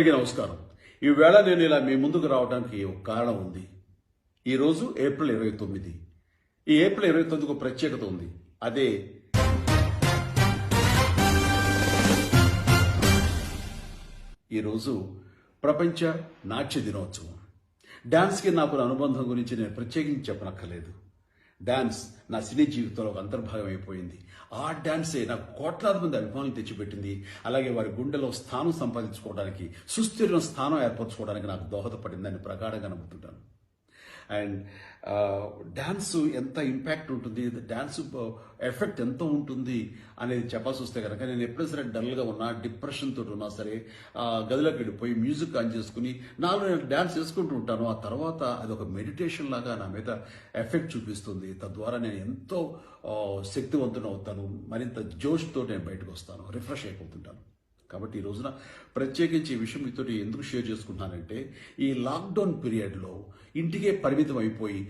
అందరికీ నమస్కారం. ఈవేళ నేను ఇలా మీ ముందుకు రావడానికి ఒక కారణం ఉంది. ఈరోజు ఏప్రిల్ 29. ఈ ఏప్రిల్ 29కు ప్రత్యేకత ఉంది. అదే ఈరోజు ప్రపంచ నాట్య దినోత్సవం. డాన్స్కి నాకు అనుబంధం గురించి నేను ప్రత్యేకించి చెప్పనక్కర్లేదు. డాన్స్ నా సినీ జీవితంలో ఒక అంతర్భాగం అయిపోయింది. ఆ డాన్సే నాకు కోట్లాది మంది అభిమానులు తెచ్చిపెట్టింది. అలాగే వారి గుండెలో స్థానం సంపాదించుకోవడానికి, సుస్థిరమైన స్థానం ఏర్పరచుకోవడానికి నాకు దోహదపడిందని ప్రగాఢంగా నమ్ముతుంటాను. అండ్ డాన్స్ ఎంత ఇంపాక్ట్ ఉంటుంది, డాన్స్ ఎఫెక్ట్ ఎంత ఉంటుంది అనేది చెప్పాల్సి వస్తే కనుక, నేను ఎప్పుడైనా సరే డల్గా ఉన్నా, డిప్రెషన్ తోటి ఉన్నా సరే గదిలోకి వెళ్ళిపోయి మ్యూజిక్ ఆన్ చేసుకుని నేను డాన్స్ చేసుకుంటూ ఉంటాను. ఆ తర్వాత అది ఒక మెడిటేషన్ లాగా నా మీద ఎఫెక్ట్ చూపిస్తుంది. తద్వారా నేను ఎంతో శక్తివంతుని అవుతాను. మరింత జోష్తో నేను బయటకు వస్తాను, రిఫ్రెష్ అయిపోతుంటాను. కాబట్టి ఈ రోజున ప్రత్యేకించి ఈ విషయం మీతో ఎందుకు షేర్ చేసుకుంటున్నానంటే, ఈ లాక్డౌన్ పీరియడ్లో ఇంటికే పరిమితం అయిపోయి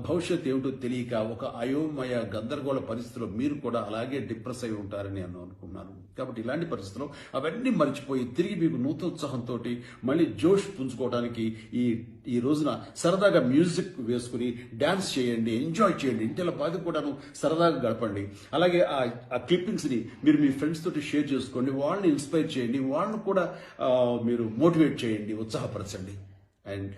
భవిష్యత్తు ఏమిటో తెలియక ఒక అయోమయ గందరగోళ పరిస్థితిలో మీరు కూడా అలాగే డిప్రెస్ అయి ఉంటారని నేను అనుకున్నాను. కాబట్టి ఇలాంటి పరిస్థితుల్లో అవన్నీ మర్చిపోయి తిరిగి మీకు నూతనోత్సాహంతో మళ్ళీ జోష్ పుంజుకోవడానికి ఈ రోజున సరదాగా మ్యూజిక్ వేసుకుని డాన్స్ చేయండి, ఎంజాయ్ చేయండి, ఇంటిలో బాధ కూడాను సరదాగా గడపండి. అలాగే ఆ క్లిప్పింగ్స్ని మీరు మీ ఫ్రెండ్స్ తోటి షేర్ చేసుకోండి, వాళ్ళని ఇన్స్పైర్ చేయండి, వాళ్ళని కూడా మీరు మోటివేట్ చేయండి, ఉత్సాహపరచండి. అండ్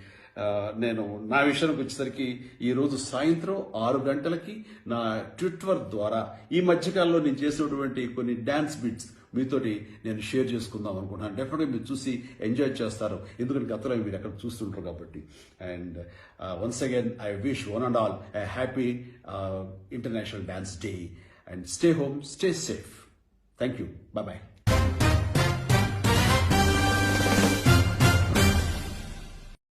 నేను నా విషయానికి వచ్చేసరికి ఈరోజు సాయంత్రం 6 గంటలకి నా ట్విట్టర్ ద్వారా ఈ మధ్యకాలంలో నేను చేసినటువంటి కొన్ని డాన్స్ బిట్స్ మీతోటి నేను షేర్ చేసుకుందాం అనుకుంటున్నాను. డెఫినెట్గా మీరు చూసి ఎంజాయ్ చేస్తారు, ఎందుకంటే గతంలో మీరు ఎక్కడ చూస్తుంటారు కాబట్టి. And once again I wish one and all a happy international dance day. And stay home, stay safe. Thank you. Bye.